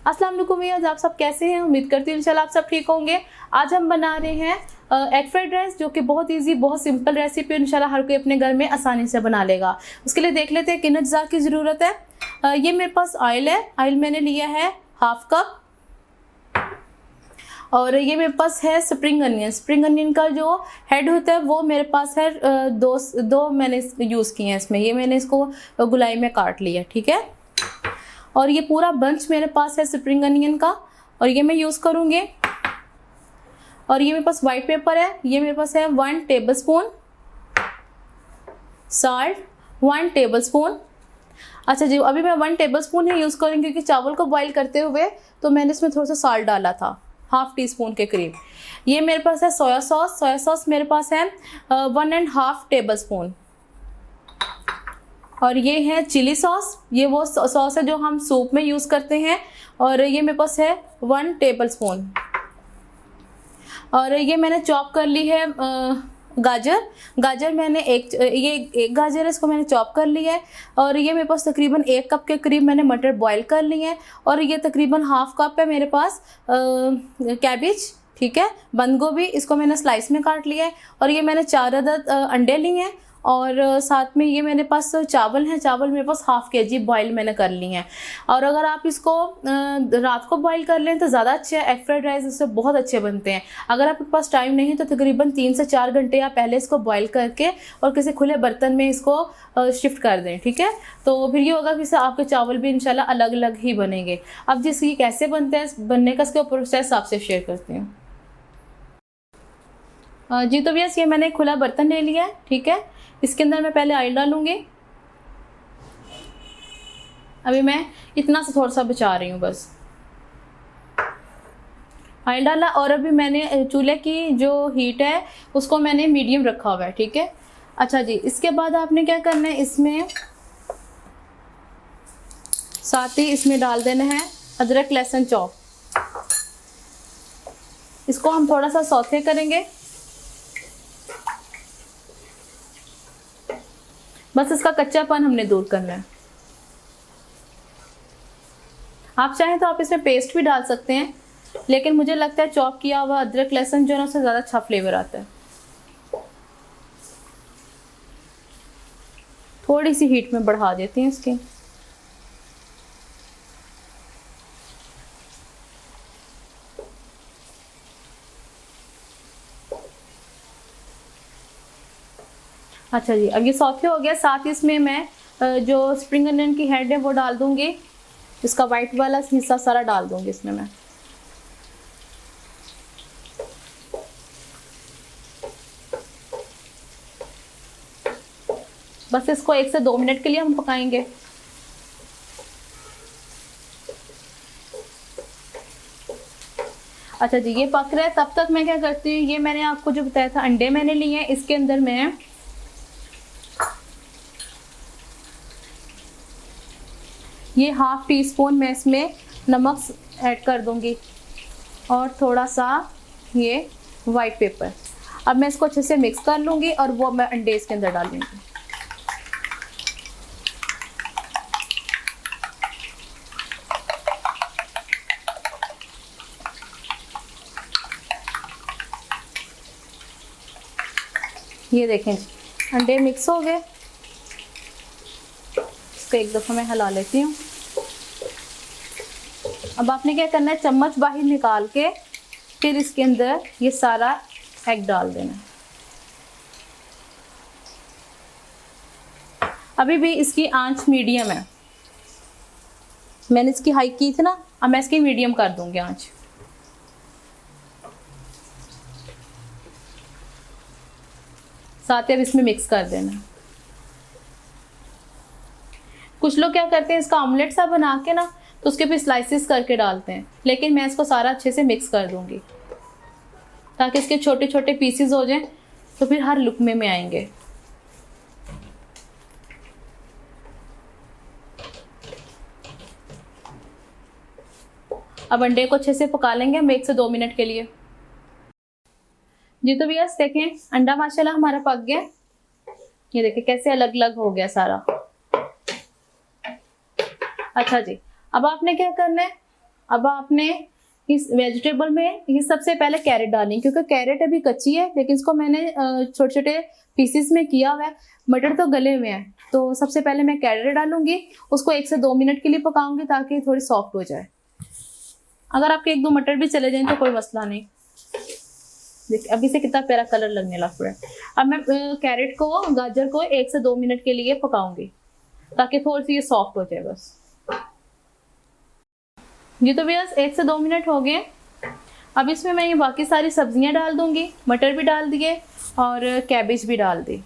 अस्सलाम वालेकुम व्यूअर्स, आप सब कैसे हैं? उम्मीद करती हूँ इंशाल्लाह आप सब ठीक होंगे। आज हम बना रहे हैं एग फ्राइड राइस, जो कि बहुत इजी, बहुत सिंपल रेसिपी इंशाल्लाह हर कोई अपने घर में आसानी से बना लेगा। उसके लिए देख लेते हैं किन अज्जा की ज़रूरत है। ये मेरे पास ऑयल है, ऑयल मैंने लिया है हाफ कप। और ये मेरे पास है स्प्रिंग अनियन। स्प्रिंग अनियन का जो हेड होता है वो मेरे पास है दो मैंने यूज़ किए हैं इसमें। ये मैंने इसको गुलाई में काट लिया, ठीक है। और ये पूरा बंच मेरे पास है स्प्रिंग अनियन का, और ये मैं यूज़ करूँगी। और ये मेरे पास वाइट पेपर है, ये मेरे पास है 1 टेबलस्पून साल्ट, 1 टेबलस्पून। अच्छा जी, अभी मैं 1 टेबलस्पून ही यूज़ करूँगी क्योंकि चावल को बॉईल करते हुए तो मैंने इसमें थोड़ा सा साल्ट डाला था, हाफ टी स्पून के करीब। ये मेरे पास है सोया सॉस। सोया सॉस मेरे पास है 1.5 टेबलस्पून। और ये है चिली सॉस, ये वो सॉस है जो हम सूप में यूज़ करते हैं। और ये मेरे पास है 1 टेबलस्पून। और ये मैंने चॉप कर ली है गाजर मैंने एक गाजर है, इसको मैंने चॉप कर लिया है। और ये मेरे पास तकरीबन 1 कप के करीब मैंने मटर बॉईल कर लिए हैं। और ये तकरीबन हाफ कप है मेरे पास कैबेज, ठीक है, बंद गोभी, इसको मैंने स्लाइस में काट लिया है। और ये मैंने 4 अदद अंडे लिए हैं। और साथ में ये मेरे पास चावल हैं, चावल मेरे पास हाफ केजी बॉईल मैंने कर ली हैं। और अगर आप इसको रात को बॉईल कर लें तो ज़्यादा अच्छे है। एग फ्राइड राइस इससे बहुत अच्छे बनते हैं। अगर आपके पास टाइम नहीं तो तकरीबन 3 से 4 घंटे आप पहले इसको बॉईल करके और किसी खुले बर्तन में इसको शिफ्ट कर दें, ठीक है। तो फिर ये होगा कि आपके चावल भी इंशाल्लाह अलग अलग ही बनेंगे। अब जिसकी कैसे बनते हैं, बनने का इसका प्रोसेस आपसे शेयर करती हूँ। जी तो भैया, ये मैंने खुला बर्तन ले लिया है, ठीक है। इसके अंदर मैं पहले ऑयल डालूंगी। अभी मैं इतना सा थोड़ा सा बचा रही हूँ बस। ऑयल डाला और अभी मैंने चूल्हे की जो हीट है उसको मैंने मीडियम रखा हुआ है, ठीक है। अच्छा जी, इसके बाद आपने क्या करना है, इसमें साथ ही इसमें डाल देना है अदरक लहसुन चॉप। इसको हम थोड़ा सा सौते करेंगे, बस इसका कच्चापन हमने दूर करना है। आप चाहें तो आप इसमें पेस्ट भी डाल सकते हैं, लेकिन मुझे लगता है चॉप किया हुआ अदरक लहसुन जो है उससे ज़्यादा अच्छा फ्लेवर आता है। थोड़ी सी हीट में बढ़ा देती हैं इसकी। अच्छा जी, अब ये सौते हो गया। साथ ही इसमें मैं जो स्प्रिंग अनियन की हेड है वो डाल दूंगी। इसका वाइट वाला हिस्सा सारा डाल दूंगी इसमें मैं। बस इसको 1 से 2 मिनट के लिए हम पकाएंगे। अच्छा जी, ये पक रहा है, तब तक मैं क्या करती हूँ, ये मैंने आपको जो बताया था अंडे मैंने लिए हैं, इसके अंदर मैं ये हाफ टी स्पून मैं इसमें नमक ऐड कर दूंगी और थोड़ा सा ये वाइट पेपर। अब मैं इसको अच्छे से मिक्स कर लूँगी और वो मैं अंडे इसके अंदर डालूंगी। ये देखें अंडे मिक्स हो गए। इसको एक दफ़ा मैं हिला लेती हूँ। अब आपने क्या करना है, चम्मच बाहर निकाल के फिर इसके अंदर ये सारा एग डाल देना है। अभी भी इसकी आंच मीडियम है, मैंने इसकी हाई की थी ना, अब मैं इसकी मीडियम कर दूंगी आंच। साथ ही अब इसमें मिक्स कर देना। कुछ लोग क्या करते हैं, इसका ऑमलेट सा बना के ना तो उसके भी स्लाइसेस करके डालते हैं, लेकिन मैं इसको सारा अच्छे से मिक्स कर दूंगी ताकि इसके छोटे छोटे पीसेस हो जाएं, तो फिर हर लुकमे में आएंगे। अब अंडे को अच्छे से पका लेंगे हम 1 से 2 मिनट के लिए। जी तो भैया देखें, अंडा माशाल्लाह हमारा पक गया। ये देखिए कैसे अलग अलग हो गया सारा। अच्छा जी, अब आपने क्या करना है, अब आपने इस वेजिटेबल में ये सबसे पहले कैरेट डालें, क्योंकि कैरेट अभी कच्ची है लेकिन इसको मैंने छोटे छोटे पीसेस में किया हुआ है। मटर तो गले हुए हैं, तो सबसे पहले मैं कैरेट डालूंगी, उसको 1 से 2 मिनट के लिए पकाऊंगी ताकि थोड़ी सॉफ्ट हो जाए। अगर आपके 1-2 मटर भी चले जाएं तो कोई मसला नहीं। देखिए अभी से कितना प्यारा कलर लगने लग रहा है। अब मैं कैरेट को, गाजर को 1 से 2 मिनट के लिए पकाऊंगी ताकि थोड़ी सी ये सॉफ्ट हो जाए बस। ये तो बस 1 से 2 मिनट हो गए। अब इसमें मैं ये बाकी सारी सब्जियां डाल दूंगी, मटर भी डाल दिए और कैबेज भी डाल दी,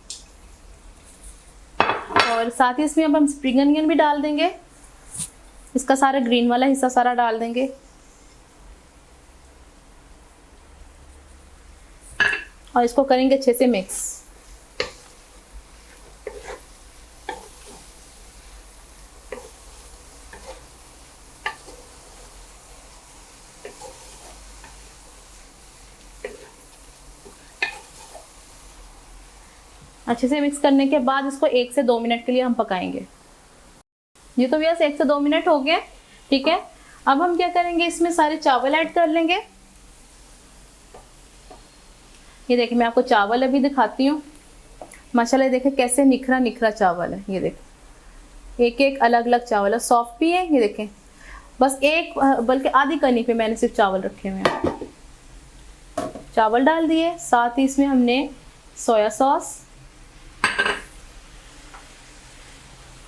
और साथ ही इसमें अब हम स्प्रिंग अनियन भी डाल देंगे। इसका सारा ग्रीन वाला हिस्सा सारा डाल देंगे और इसको करेंगे अच्छे से मिक्स। अच्छे से मिक्स करने के बाद इसको 1 से 2 मिनट के लिए हम पकाएंगे। ये तो बस 1 से 2 मिनट हो गए, ठीक है। अब हम क्या करेंगे, इसमें सारे चावल ऐड कर लेंगे। ये देखिए मैं आपको चावल अभी दिखाती हूँ। माशाल्लाह देखिए कैसे निखरा निखरा चावल है। ये देखिए एक एक अलग अलग चावल है, सॉफ्ट भी है। ये देखें बस एक बल्कि आधी कनी पे मैंने सिर्फ चावल रखे हुए हैं। चावल डाल दिए, साथ ही इसमें हमने soya sauce,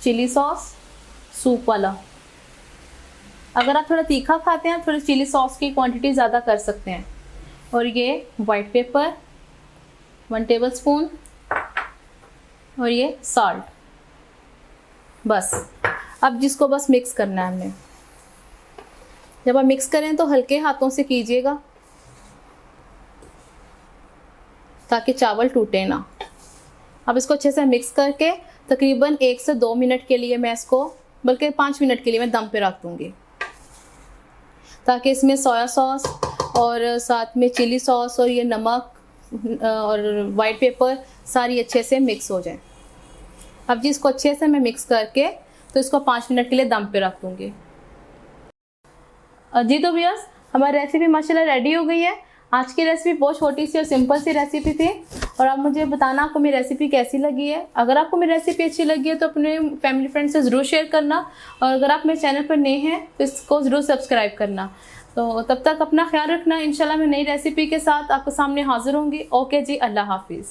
chilli sauce, soup वाला। अगर आप थोड़ा तीखा खाते हैं थोड़ी चिली सॉस की क्वांटिटी ज़्यादा कर सकते हैं। और ये वाइट पेपर 1 टेबलस्पून और ये सॉल्ट। बस अब जिसको बस मिक्स करना है हमने। जब आप मिक्स करें तो हल्के हाथों से कीजिएगा ताकि चावल टूटे ना। अब इसको अच्छे से मिक्स करके तकरीबन 1 से 2 मिनट के लिए मैं इसको, बल्कि 5 मिनट के लिए मैं दम पे रख दूँगी ताकि इसमें सोया सॉस और साथ में चिली सॉस और ये नमक और वाइट पेपर सारी अच्छे से मिक्स हो जाए। अब जी इसको अच्छे से मैं मिक्स करके तो इसको 5 मिनट के लिए दम पे रख दूँगी। जी तो व्यूअर्स हमारी रेसिपी माशाल्लाह रेडी हो गई है। आज की रेसिपी बहुत छोटी सी और सिंपल सी रेसिपी थी, और आप मुझे बताना आपको मेरी रेसिपी कैसी लगी है। अगर आपको मेरी रेसिपी अच्छी लगी है तो अपने फैमिली फ्रेंड से ज़रूर शेयर करना, और अगर आप मेरे चैनल पर नए हैं तो इसको ज़रूर सब्सक्राइब करना। तो तब तक अपना ख्याल रखना। इंशाल्लाह मैं नई रेसिपी के साथ आपके सामने हाजिर होंगी। ओके जी, अल्लाह हाफिज़।